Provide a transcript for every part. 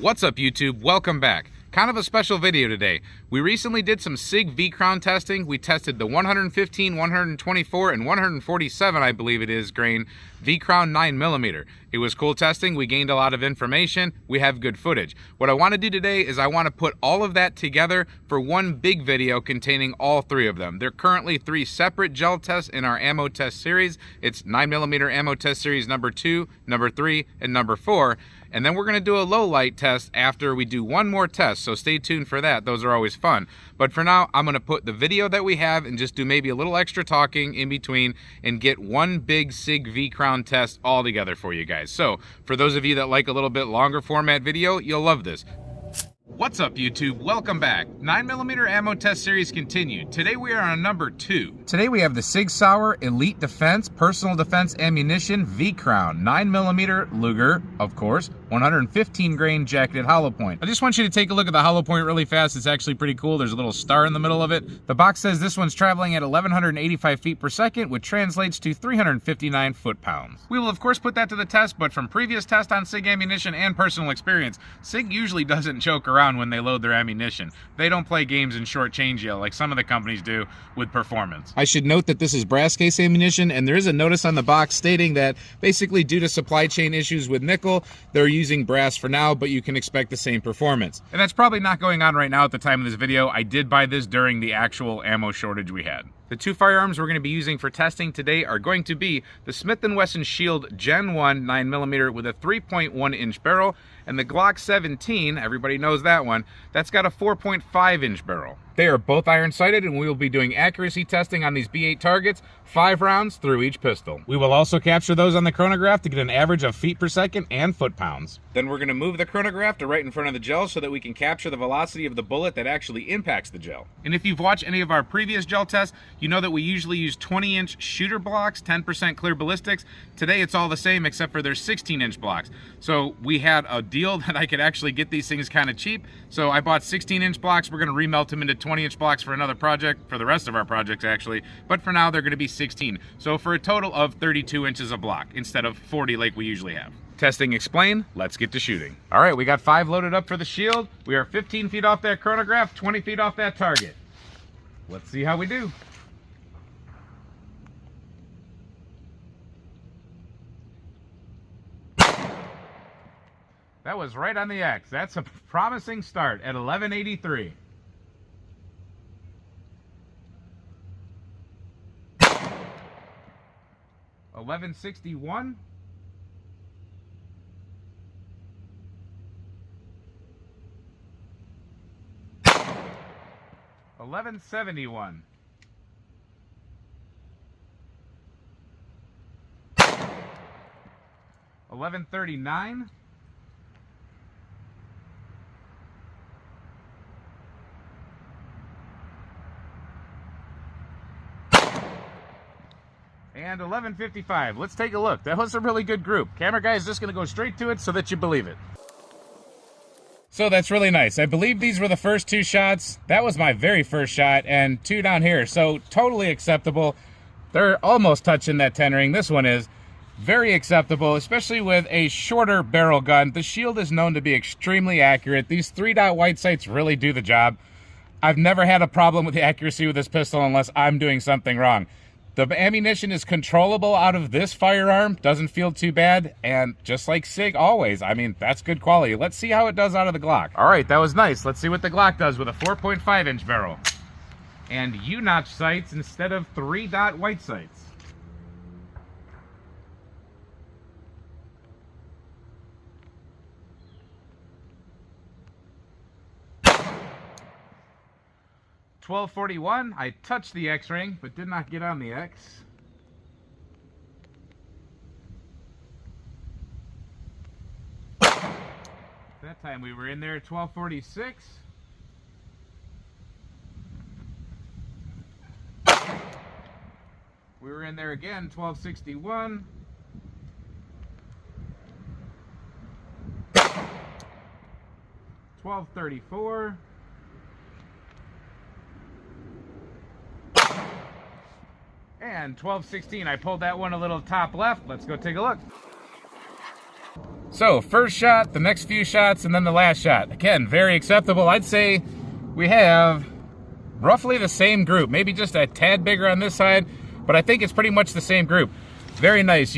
What's up, YouTube? Welcome back. Kind of a special video today. We recently did some Sig V-Crown testing. We tested the 115, 124, and 147, I believe it is, grain V-Crown 9mm. It was cool testing. We gained a lot of information. We have good footage. What I want to do today is I want to put all of that together for one big video containing all three of them. They're currently three separate gel tests in our ammo test series. It's 9mm ammo test series number 2, number 3, and number 4. And then we're going to do a low light test after we do one more test, so stay tuned for that. Those are always fun. But for now, I'm going to put the video that we have and just do maybe a little extra talking in between and get one big Sig V-Crown test all together for you guys. So for those of you that like a little bit longer format video, you'll love this. What's up, YouTube? Welcome back. 9mm ammo test series continued. Today we are on number 2. Today we have the Sig Sauer Elite Defense Personal Defense Ammunition V-Crown 9mm Luger, of course, 115 grain jacketed hollow point. I just want you to take a look at the hollow point really fast. It's actually pretty cool. There's a little star in the middle of it. The box says this one's traveling at 1,185 feet per second, which translates to 359 foot-pounds. We will of course put that to the test, but from previous tests on Sig ammunition and personal experience, Sig usually doesn't joke around when they load their ammunition. They don't play games and shortchange you like some of the companies do with performance. I should note that this is brass case ammunition, and there is a notice on the box stating that basically due to supply chain issues with nickel, they're using brass for now, but you can expect the same performance. And that's probably not going on right now at the time of this video. I did buy this during the actual ammo shortage we had. The two firearms we're going to be using for testing today are going to be the Smith Wesson Shield Gen 1 9mm with a 3.1 inch barrel, and the Glock 17, everybody knows that one, that's got a 4.5 inch barrel. They are both iron sighted, and we will be doing accuracy testing on these B8 targets, 5 rounds through each pistol. We will also capture those on the chronograph to get an average of feet per second and foot-pounds. Then we're going to move the chronograph to right in front of the gel so that we can capture the velocity of the bullet that actually impacts the gel. And if you've watched any of our previous gel tests, you know that we usually use 20-inch shooter blocks, 10% clear ballistics. Today it's all the same except for their 16-inch blocks. So we had a deal that I could actually get these things kind of cheap. So I bought 16-inch blocks. We're going to remelt them into 20-inch blocks for another project, for the rest of our projects actually. But for now they're going to be 16. So for a total of 32 inches of block instead of 40 like we usually have. Testing explained, let's get to shooting. All right, we got 5 loaded up for the shield. We are 15 feet off that chronograph, 20 feet off that target. Let's see how we do. That was right on the X. That's a promising start at 1183. $11.61. $11.71. $11.39. And 11:55. Let's take a look. That was a really good group. Camera guy is just going to go straight to it so that you believe it. So that's really nice. I believe these were the first 2 shots. That was my very first shot, and 2 down here. So totally acceptable. They're almost touching that 10 ring. This one is very acceptable, especially with a shorter barrel gun. The Shield is known to be extremely accurate. These 3-dot white sights really do the job. I've never had a problem with the accuracy with this pistol unless I'm doing something wrong. The ammunition is controllable out of this firearm, doesn't feel too bad, and just like Sig always, I mean, that's good quality. Let's see how it does out of the Glock. All right, that was nice. Let's see what the Glock does with a 4.5 inch barrel. And U-notch sights instead of 3-dot white sights. $12.41. I touched the X ring, but did not get on the X. That time we were in there at 12.46. We were in there again, 12.61. 12.34. And 12.16, I pulled that one a little top left. Let's go take a look. So first shot, the next few shots, and then the last shot. Again, very acceptable. I'd say we have roughly the same group, maybe just a tad bigger on this side, but I think it's pretty much the same group. Very nice.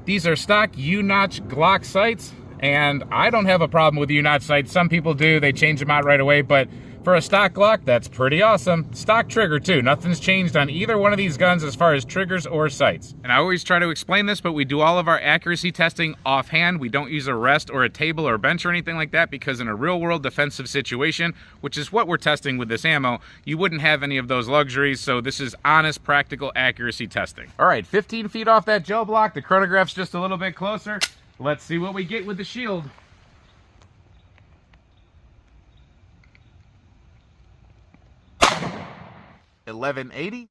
These are stock U-notch Glock sights, and I don't have a problem with U-notch sights. Some people do, they change them out right away, but for a stock Glock, that's pretty awesome. Stock trigger too. Nothing's changed on either one of these guns as far as triggers or sights. And I always try to explain this, but we do all of our accuracy testing offhand. We don't use a rest or a table or a bench or anything like that, because in a real world defensive situation, which is what we're testing with this ammo, you wouldn't have any of those luxuries. So this is honest, practical accuracy testing. All right, 15 feet off that gel block. The chronograph's just a little bit closer. Let's see what we get with the Shield. $11.80.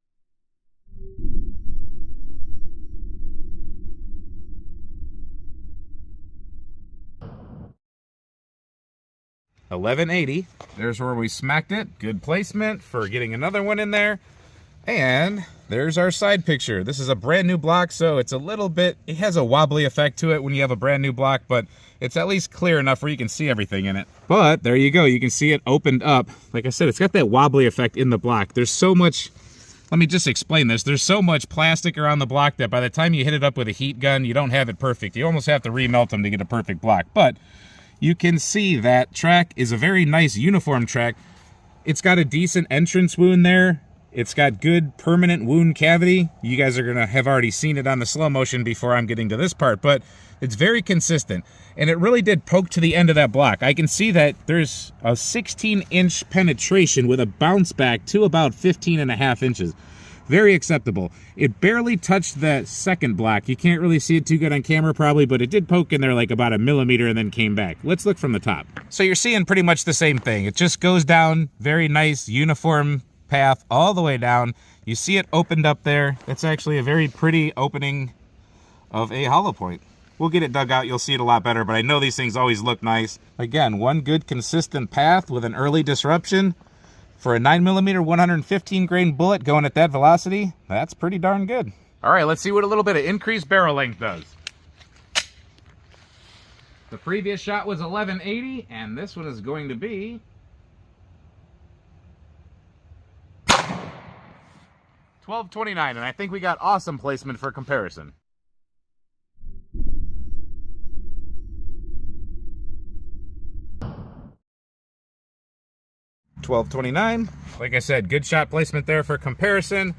$11.80. There's where we smacked it. Good placement for getting another one in there. And there's our side picture. This is a brand new block, so it's a little bit, it has a wobbly effect to it when you have a brand new block, but it's at least clear enough where you can see everything in it. But there you go, you can see it opened up. Like I said, it's got that wobbly effect in the block. There's so much, let me just explain this. There's so much plastic around the block that by the time you hit it up with a heat gun, you don't have it perfect. You almost have to remelt them to get a perfect block. But you can see that track is a very nice uniform track. It's got a decent entrance wound there. It's got good permanent wound cavity. You guys are gonna have already seen it on the slow motion before I'm getting to this part, but it's very consistent. And it really did poke to the end of that block. I can see that there's a 16-inch penetration with a bounce back to about 15.5 inches. Very acceptable. It barely touched the second block. You can't really see it too good on camera probably, but it did poke in there like about 1 millimeter and then came back. Let's look from the top. So you're seeing pretty much the same thing. It just goes down, very nice uniform path all the way down. You see it opened up there. That's actually a very pretty opening of a hollow point. We'll get it dug out, you'll see it a lot better, but I know these things always look nice. Again, one good consistent path with an early disruption for a 9mm 115 grain bullet going at that velocity. That's pretty darn good. All right, let's see what a little bit of increased barrel length does. The previous shot was 1180, and this one is going to be 1229, and I think we got awesome placement for comparison. $12.29. Like I said, good shot placement there for comparison.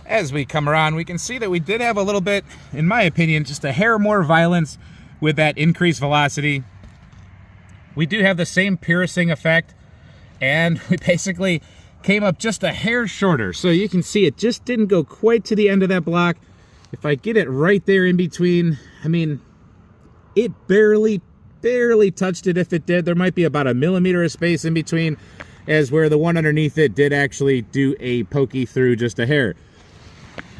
As we come around, we can see that we did have a little bit, in my opinion, just a hair more violence with that increased velocity. We do have the same piercing effect, and we basically came up just a hair shorter. So you can see it just didn't go quite to the end of that block. If I get it right there in between, I mean, it barely touched it. If it did, there might be about 1 millimeter of space in between, as where the one underneath it did actually do a pokey through just a hair.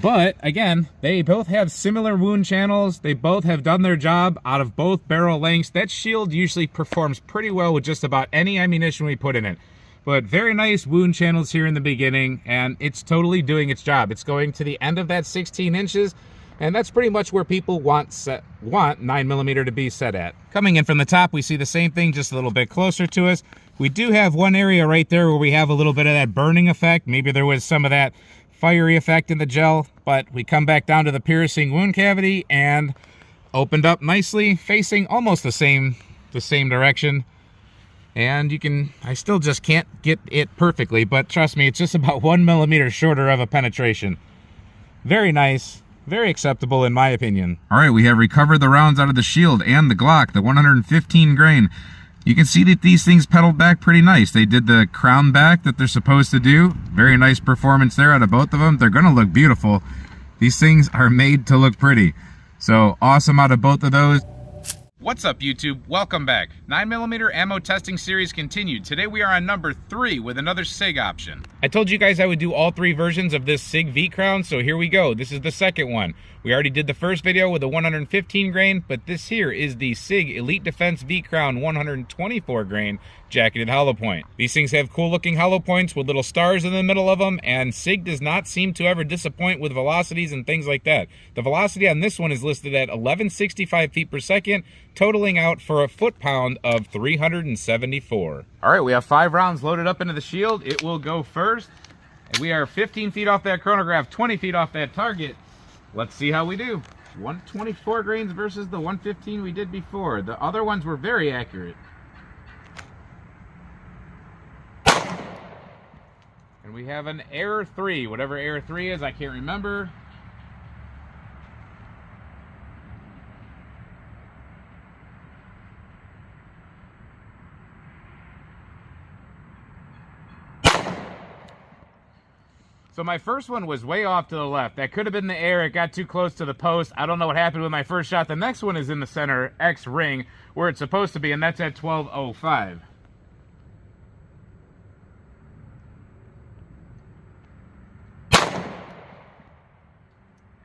But again, they both have similar wound channels. They both have done their job out of both barrel lengths. That Shield usually performs pretty well with just about any ammunition we put in it. But very nice wound channels here in the beginning, and it's totally doing its job. It's going to the end of that 16 inches, and that's pretty much where people want 9mm to be set at. Coming in from the top, we see the same thing, just a little bit closer to us. We do have one area right there where we have a little bit of that burning effect. Maybe there was some of that fiery effect in the gel, but we come back down to the piercing wound cavity and opened up nicely, facing almost the same direction. And you can, I still just can't get it perfectly, but trust me, it's just about 1 millimeter shorter of a penetration. Very nice, very acceptable in my opinion. All right, we have recovered the rounds out of the Shield and the Glock, the 115 grain. You can see that these things pedaled back pretty nice. They did the crown back that they're supposed to do. Very nice performance there out of both of them. They're gonna look beautiful. These things are made to look pretty. So awesome out of both of those. What's up YouTube? Welcome back. 9mm ammo testing series continued. Today we are on number 3 with another SIG option. I told you guys I would do all 3 versions of this Sig V-Crown, so here we go. This is the second one. We already did the first video with the 115 grain, but this here is the Sig Elite Defense V-Crown 124 grain jacketed hollow point. These things have cool looking hollow points with little stars in the middle of them, and Sig does not seem to ever disappoint with velocities and things like that. The velocity on this one is listed at 1165 feet per second, totaling out for a foot-pound of 374. All right, we have 5 rounds loaded up into the shield. It will go first. And we are 15 feet off that chronograph, 20 feet off that target. Let's see how we do. 124 grains versus the 115 we did before. The other ones were very accurate. And we have an error 3. Whatever error 3 is, I can't remember. So my first one was way off to the left. That could have been the air. It got too close to the post. I don't know what happened with my first shot. The next one is in the center X ring where it's supposed to be, and that's at 1205.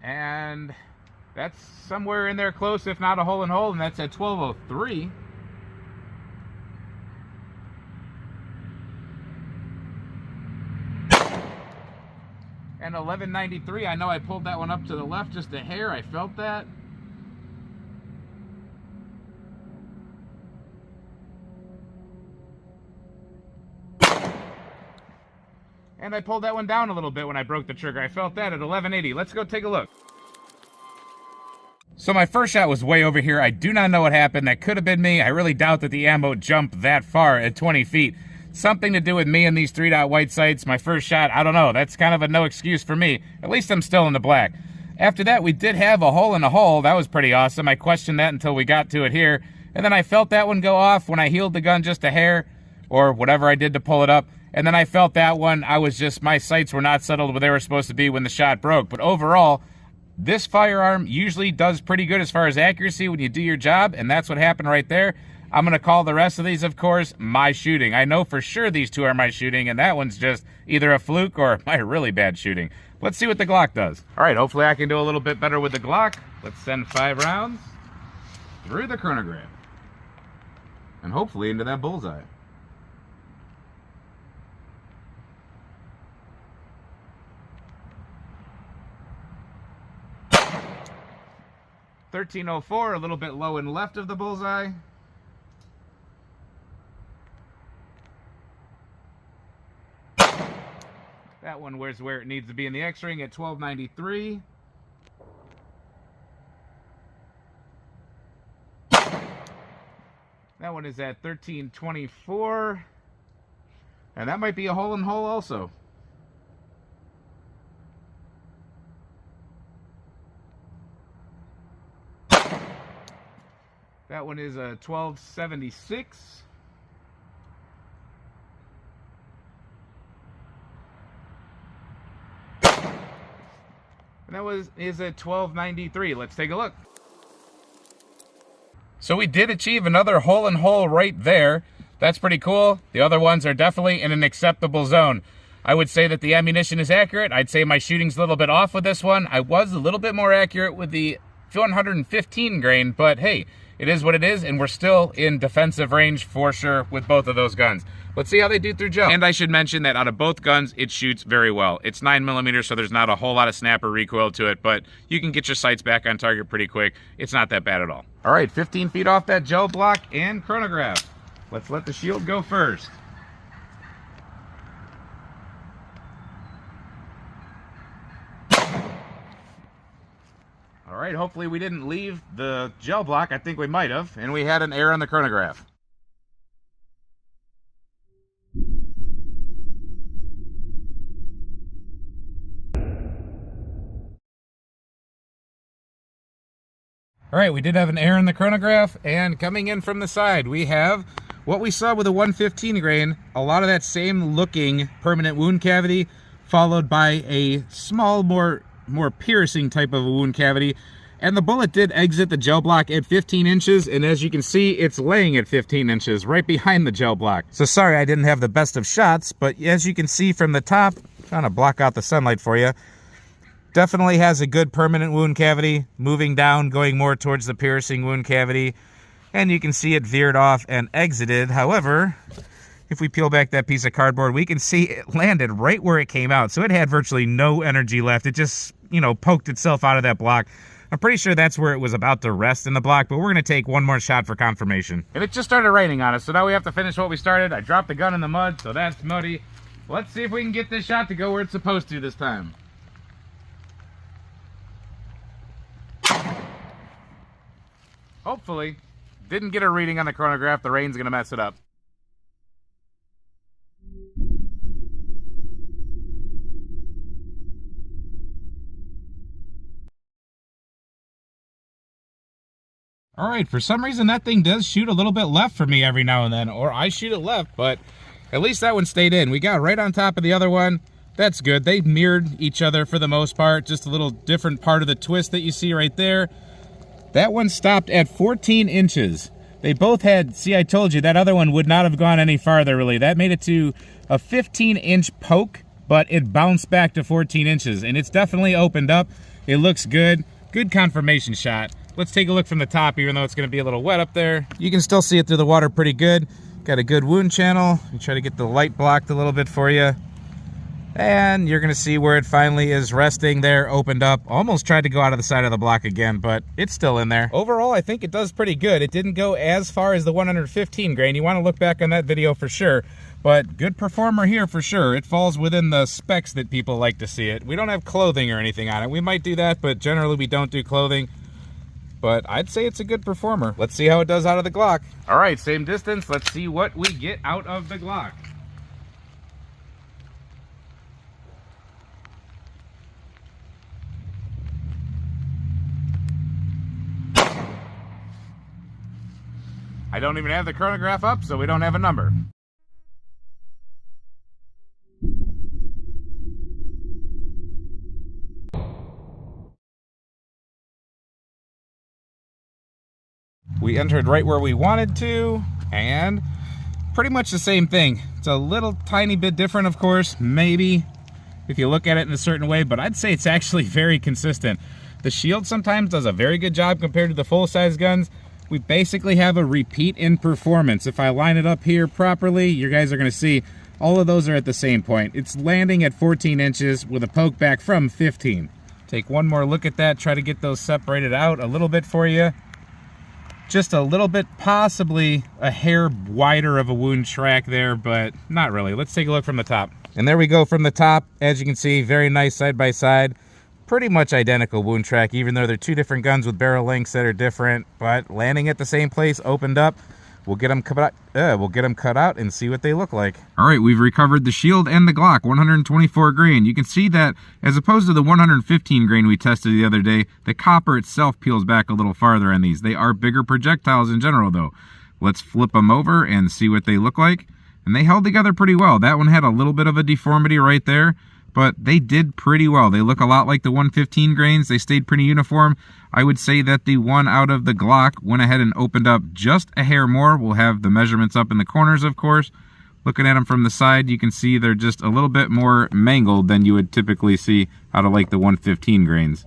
And that's somewhere in there close, if not a hole in hole, and that's at 1203. And 1193, I know I pulled that one up to the left just a hair. I felt that. And I pulled that one down a little bit when I broke the trigger. I felt that at 1180. Let's go take a look. So my first shot was way over here. I do not know what happened. That could have been me. I really doubt that the ammo jumped that far at 20 feet. Something to do with me and these 3-dot white sights. My first shot, I don't know. That's kind of a no excuse for me. At least I'm still in the black. After that, we did have a hole in a hole. That was pretty awesome. I questioned that until we got to it here. And then I felt that one go off when I heeled the gun just a hair, or whatever I did to pull it up. And then I felt that one. My sights were not settled where they were supposed to be when the shot broke. But overall, this firearm usually does pretty good as far as accuracy when you do your job. And that's what happened right there. I'm going to call the rest of these, of course, my shooting. I know for sure these 2 are my shooting, and that one's just either a fluke or my really bad shooting. Let's see what the Glock does. All right, hopefully I can do a little bit better with the Glock. Let's send 5 rounds through the chronograph. And hopefully into that bullseye. .1304, a little bit low and left of the bullseye. That one was where it needs to be in the X-ring at 1293. That one is at 1324. And that might be a hole in hole also. That one is a 1276. And that is at 1293. Let's take a look. So we did achieve another hole in hole right there. That's pretty cool. The other ones are definitely in an acceptable zone. I would say that the ammunition is accurate. I'd say my shooting's a little bit off with this one. I was a little bit more accurate with the 115 grain, but hey, it is what it is, and we're still in defensive range for sure with both of those guns. Let's see how they do through gel. And I should mention that out of both guns, it shoots very well. It's 9mm, so there's not a whole lot of snap or recoil to it, but you can get your sights back on target pretty quick. It's not that bad at all. All right, 15 feet off that gel block and chronograph. Let's let the shield go first. All right, hopefully we didn't leave the gel block. I think we might have, and we had an error on the chronograph. All right, we did have an error in the chronograph, and coming in from the side, we have what we saw with a 115 grain, a lot of that same looking permanent wound cavity, followed by a small, more piercing type of a wound cavity, And the bullet did exit the gel block at 15 inches, and as you can see, it's laying at 15 inches right behind the gel block. So sorry I didn't have the best of shots, but as you can see from the top, trying to block out the sunlight for you, definitely has a good permanent wound cavity, moving down, going more towards the piercing wound cavity, and you can see it veered off and exited. However, if we peel back that piece of cardboard, we can see it landed right where it came out, so it had virtually no energy left. It just, you know, poked itself out of that block. I'm pretty sure that's where it was about to rest in the block, but we're gonna take one more shot for confirmation. And it just started raining on us, so now we have to finish what we started. I dropped the gun in the mud, so that's muddy. Let's see if we can get this shot to go where it's supposed to this time. Hopefully. Didn't get a reading on the chronograph. The rain's gonna mess it up. All right, for some reason that thing does shoot a little bit left for me every now and then, or I shoot it left, but at least that one stayed in. We got right on top of the other one. That's good. They mirrored each other for the most part, just a little different part of the twist that you see right there. That one stopped at 14 inches. They both had, see, I told you, that other one would not have gone any farther, really. That made it to a 15-inch poke, but it bounced back to 14 inches, and it's definitely opened up. It looks good. Good confirmation shot. Let's take a look from the top, even though it's going to be a little wet up there. You can still see it through the water pretty good. Got a good wound channel. We try to get the light blocked a little bit for you. And you're going to see where it finally is resting there, opened up. Almost tried to go out of the side of the block again, but it's still in there. Overall, I think it does pretty good. It didn't go as far as the 115 grain. You want to look back on that video for sure. But good performer here for sure. It falls within the specs that people like to see it. We don't have clothing or anything on it. We might do that, but generally we don't do clothing. But I'd say it's a good performer. Let's see how it does out of the Glock. All right, same distance. Let's see what we get out of the Glock. I don't even have the chronograph up, so we don't have a number. We entered right where we wanted to, and pretty much the same thing. It's a little tiny bit different, of course, maybe, if you look at it in a certain way, but I'd say it's actually very consistent. The Shield sometimes does a very good job compared to the full-size guns. We basically have a repeat in performance. If I line it up here properly, you guys are gonna see all of those are at the same point. It's landing at 14 inches with a poke back from 15. Take one more look at that, try to get those separated out a little bit for you. Just a little bit, possibly a hair wider of a wound track there, but not really. Let's take a look from the top. And there we go from the top. As you can see, very nice side by side. Pretty much identical wound track, even though they're two different guns with barrel lengths that are different, but landing at the same place, opened up. We'll get them cut out and see what they look like. All right, we've recovered the Shield and the Glock, 124 grain. You can see that as opposed to the 115 grain we tested the other day, the copper itself peels back a little farther on these. They are bigger projectiles in general though. Let's flip them over and see what they look like. And they held together pretty well. That one had a little bit of a deformity right there, but they did pretty well. They look a lot like the 115 grains. They stayed pretty uniform. I would say that the one out of the Glock went ahead and opened up just a hair more. We'll have the measurements up in the corners, of course. Looking at them from the side, you can see they're just a little bit more mangled than you would typically see out of like the 115 grains.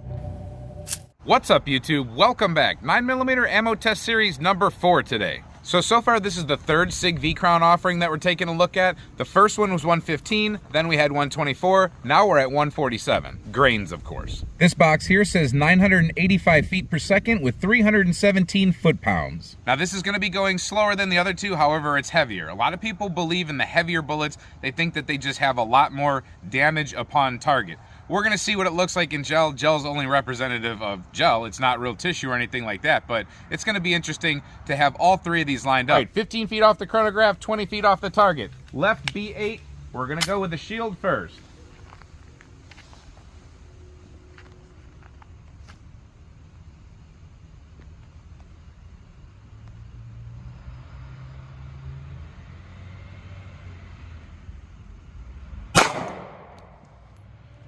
What's up, YouTube? Welcome back. 9mm ammo test series number 4 today. So far this is the third Sig V-Crown offering that we're taking a look at. The first one was 115, then we had 124, now we're at 147. Grains, of course. This box here says 985 feet per second with 317 foot-pounds. Now this is gonna be going slower than the other two, however it's heavier. A lot of people believe in the heavier bullets. They think that they just have a lot more damage upon target. We're gonna see what it looks like in gel. Gel's only representative of gel. It's not real tissue or anything like that, but it's gonna be interesting to have all three of these lined up. All right, 15 feet off the chronograph, 20 feet off the target. Left B8, we're gonna go with the Shield first.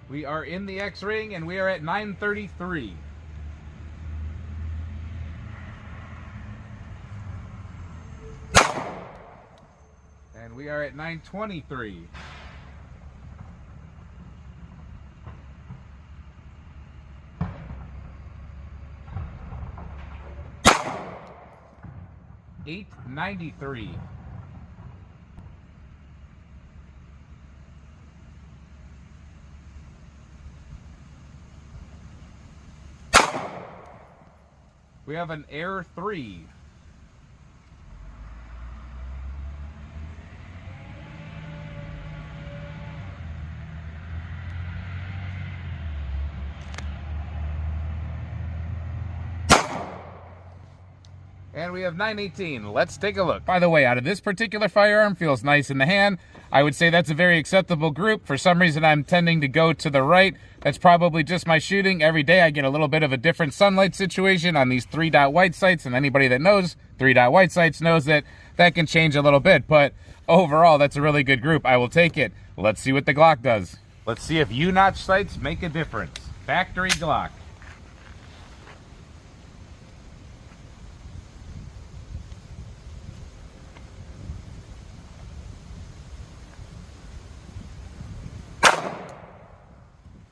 We are in the X ring and we are at 933. And we are at 923. $893. We have an Air 3. And we have 918. Let's take a look. By the way, out of this particular firearm, feels nice in the hand. I would say that's a very acceptable group. For some reason, I'm tending to go to the right. That's probably just my shooting. Every day I get a little bit of a different sunlight situation on these 3-dot white sights, and anybody that knows 3-dot white sights knows that that can change a little bit. But overall, that's a really good group. I will take it. Let's see what the Glock does. Let's see if U-notch sights make a difference. Factory Glock.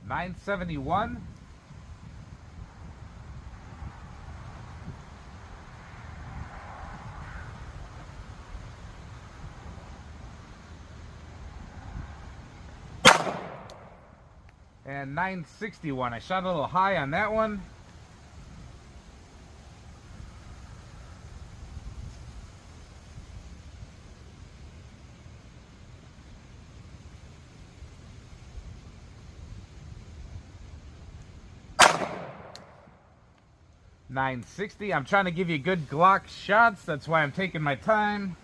$971. And $961. I shot a little high on that one. $960. I'm trying to give you good Glock shots. That's why I'm taking my time.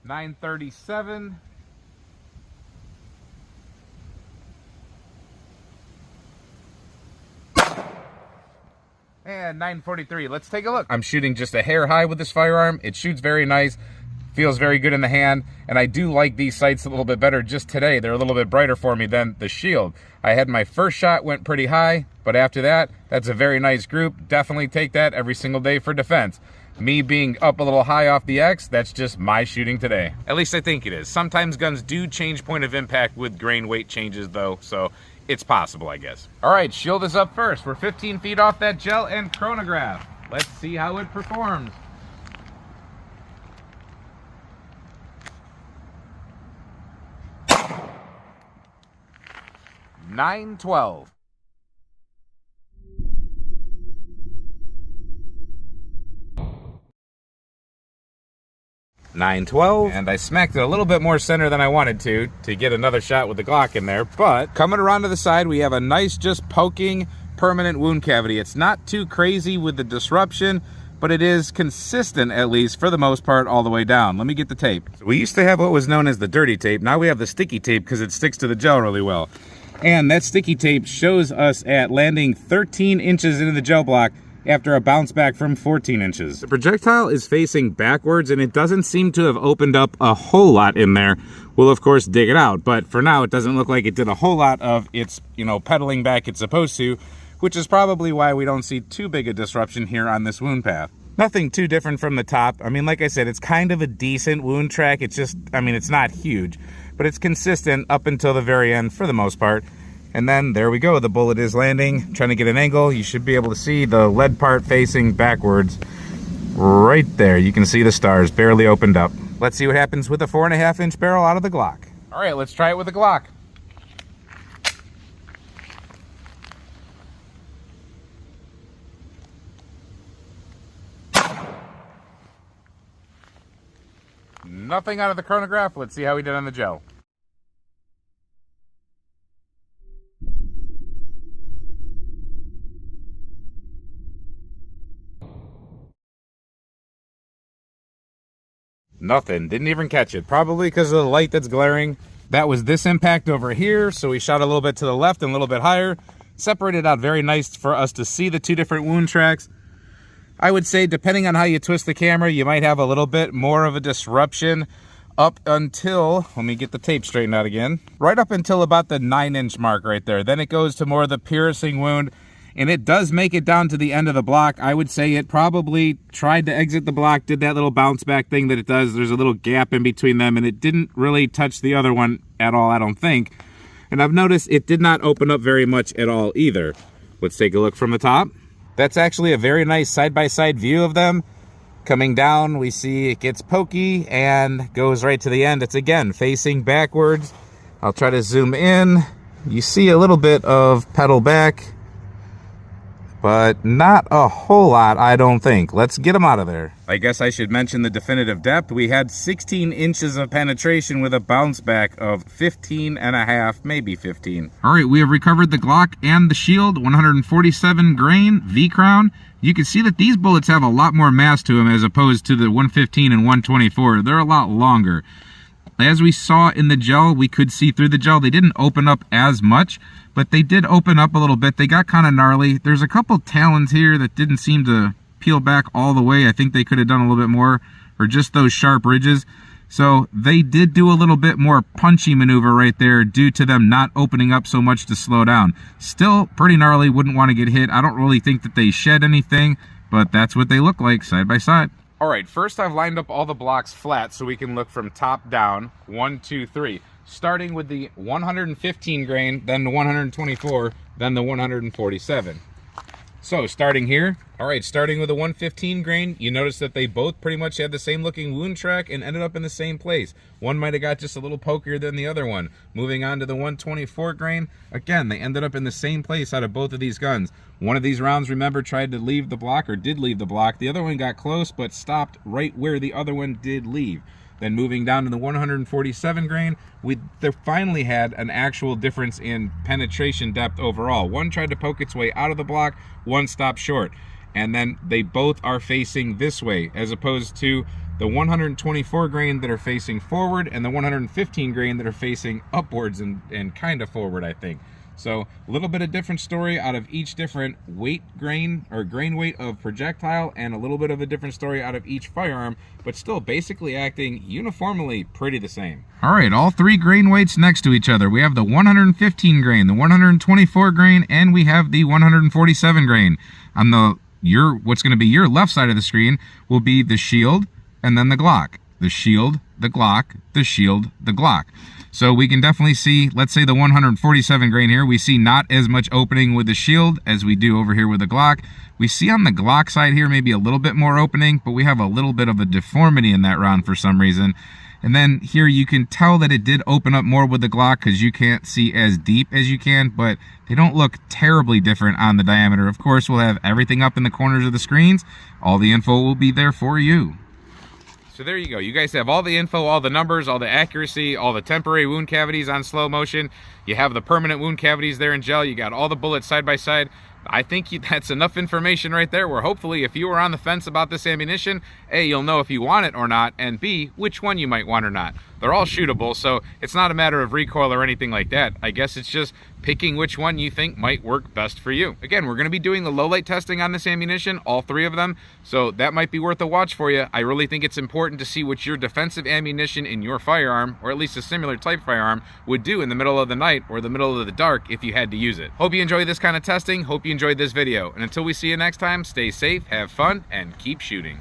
$937. And $943. Let's take a look. I'm shooting just a hair high with this firearm. It shoots very nice. Feels very good in the hand, and I do like these sights a little bit better just today. They're a little bit brighter for me than the Shield. I had my first shot, went pretty high, but after that, that's a very nice group. Definitely take that every single day for defense. Me being up a little high off the X, that's just my shooting today. At least I think it is. Sometimes guns do change point of impact with grain weight changes though, so it's possible, I guess. All right, Shield is up first. We're 15 feet off that gel and chronograph. Let's see how it performs. 912. $912, and I smacked it a little bit more center than I wanted to get another shot with the Glock in there. But coming around to the side, we have a nice just poking permanent wound cavity. It's not too crazy with the disruption, but it is consistent, at least for the most part, all the way down. Let me get the tape. So we used to have what was known as the dirty tape. Now we have the sticky tape because it sticks to the gel really well. And that sticky tape shows us at landing 13 inches into the gel block after a bounce back from 14 inches. The projectile is facing backwards and it doesn't seem to have opened up a whole lot in there. We'll of course dig it out, but for now it doesn't look like it did a whole lot of its, pedaling back it's supposed to, which is probably why we don't see too big a disruption here on this wound path. Nothing too different from the top. I mean, like I said, it's kind of a decent wound track. It's just, it's not huge, but it's consistent up until the very end for the most part. And then there we go, the bullet is landing. Trying to get an angle, you should be able to see the lead part facing backwards. Right there, you can see the stars barely opened up. Let's see what happens with a 4.5-inch barrel out of the Glock. All right, let's try it with the Glock. Nothing out of the chronograph. Let's see how we did on the gel. Nothing. Didn't even catch it. Probably because of the light that's glaring. That was this impact over here, so we shot a little bit to the left and a little bit higher. Separated out very nice for us to see the two different wound tracks. I would say, depending on how you twist the camera, you might have a little bit more of a disruption up until, let me get the tape straightened out again, right up until about the 9-inch mark right there. Then it goes to more of the piercing wound. and it does make it down to the end of the block. I would say it probably tried to exit the block, did that little bounce back thing that it does. There's a little gap in between them, and it didn't really touch the other one at all, I don't think. And I've noticed it did not open up very much at all either. Let's take a look from the top. That's actually a very nice side-by-side view of them. Coming down, we see it gets pokey and goes right to the end. It's again facing backwards. I'll try to zoom in. You see a little bit of pedal back, but not a whole lot, I don't think. Let's get them out of there. I guess I should mention the definitive depth. We had 16 inches of penetration with a bounce back of 15 and a half, maybe 15. All right, we have recovered the Glock and the Shield, 147 grain V-Crown. You can see that these bullets have a lot more mass to them as opposed to the 115 and 124. They're a lot longer. As we saw in the gel, we could see through the gel. They didn't open up as much, but they did open up a little bit. They got kind of gnarly. There's a couple talons here that didn't seem to peel back all the way. I think they could have done a little bit more, or just those sharp ridges. So they did do a little bit more punchy maneuver right there due to them not opening up so much to slow down. Still pretty gnarly, wouldn't want to get hit. I don't really think that they shed anything, but that's what they look like side by side. All right, first I've lined up all the blocks flat so we can look from top down, 1, 2, 3. Starting with the 115 grain, then the 124, then the 147. So starting here, all right, starting with the 115 grain, you notice that they both pretty much had the same looking wound track and ended up in the same place. One might have got just a little pokier than the other one. Moving on to the 124 grain, again, they ended up in the same place out of both of these guns. One of these rounds, remember, tried to leave the block, or did leave the block. The other one got close, but stopped right where the other one did leave. Then moving down to the 147 grain, they finally had an actual difference in penetration depth overall. One tried to poke its way out of the block, one stopped short. And then they both are facing this way, as opposed to the 124 grain that are facing forward and the 115 grain that are facing upwards and kind of forward, I think. So a little bit of different story out of each different weight grain or grain weight of projectile, and a little bit of a different story out of each firearm, but still basically acting uniformly pretty the same. All right, all three grain weights next to each other. We have the 115 grain, the 124 grain, and we have the 147 grain. On the what's going to be your left side of the screen will be the Shield and then the Glock. The Shield, the Glock, the Shield, the Glock. So we can definitely see, let's say the 147 grain here, we see not as much opening with the Shield as we do over here with the Glock. We see on the Glock side here maybe a little bit more opening, but we have a little bit of a deformity in that round for some reason. And then here you can tell that it did open up more with the Glock because you can't see as deep as you can, but they don't look terribly different on the diameter. Of course, we'll have everything up in the corners of the screens. All the info will be there for you. So there you go. You guys have all the info, all the numbers, all the accuracy, all the temporary wound cavities on slow motion. You have the permanent wound cavities there in gel. You got all the bullets side by side. I think that's enough information right there where hopefully if you were on the fence about this ammunition, A, you'll know if you want it or not, and B, which one you might want or not. They're all shootable, so it's not a matter of recoil or anything like that. I guess it's just picking which one you think might work best for you. Again, we're going to be doing the low light testing on this ammunition, all three of them, so that might be worth a watch for you. I really think it's important to see what your defensive ammunition in your firearm, or at least a similar type firearm, would do in the middle of the night or the middle of the dark if you had to use it. Hope you enjoyed this kind of testing. Hope you enjoyed this video. And until we see you next time, stay safe, have fun, and keep shooting.